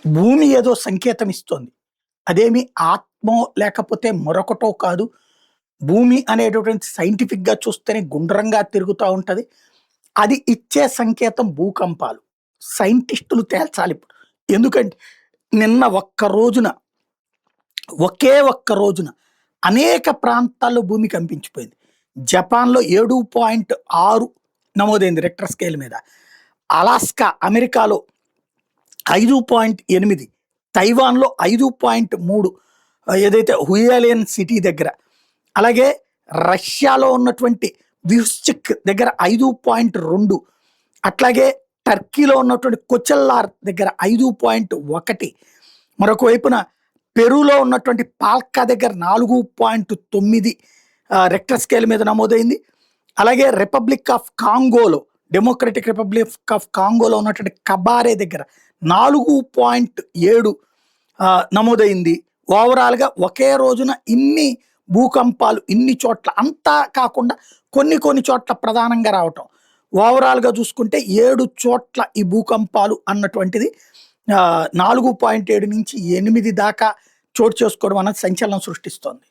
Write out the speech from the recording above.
భూమి ఏదో సంకేతం ఇస్తోంది. అదేమి ఆత్మో లేకపోతే మరొకటో కాదు. భూమి అనేటటువంటి సైంటిఫిక్‌గా చూస్తేనే గుండ్రంగా తిరుగుతా ఉంటది. అది ఇచ్చే సంకేతం భూకంపాలు. సైంటిస్టులు తేల్చాలిప్పుడు. ఎందుకంటే నిన్న ఒక్క రోజున, ఒకే ఒక్క రోజున అనేక ప్రాంతాల్లో భూమి కంపించిపోయింది. జపాన్‌లో 7.6 నమోదైంది రిక్టర్ స్కేల్ మీద. అలాస్కా అమెరికాలో 5.8, తైవాన్‌లో 5.3, ఏదైతే హుయాలిన్ సిటీ దగ్గర, అలాగే రష్యాలో ఉన్నటువంటి వ్యుస్చిక్ దగ్గర 5.2, అట్లాగే టర్కీలో ఉన్నటువంటి కొచెల్లార్ దగ్గర 5.1, మరొక వైపున పెరూలో ఉన్నటువంటి పాల్కా దగ్గర 4.9 రిక్టర్ స్కేల్ మీద నమోదైంది. అలాగే రిపబ్లిక్ ఆఫ్ కాంగోలో, డెమోక్రటిక్ రిపబ్లిక్ ఆఫ్ కాంగోలో ఉన్నటువంటి కబారే దగ్గర 4.7 నమోదైంది. ఓవరాల్‌గా ఒకే రోజున ఇన్ని భూకంపాలు ఇన్ని చోట్ల, అంతా కాకుండా కొన్ని కొన్ని చోట్ల ప్రధానంగా రావటం. ఓవరాల్‌గా చూసుకుంటే 7 చోట్ల ఈ భూకంపాలు అన్నటువంటిది 4.7 నుంచి 8 దాకా చోటు చేసుకోవడం అన్నది సంచలనం సృష్టిస్తోంది.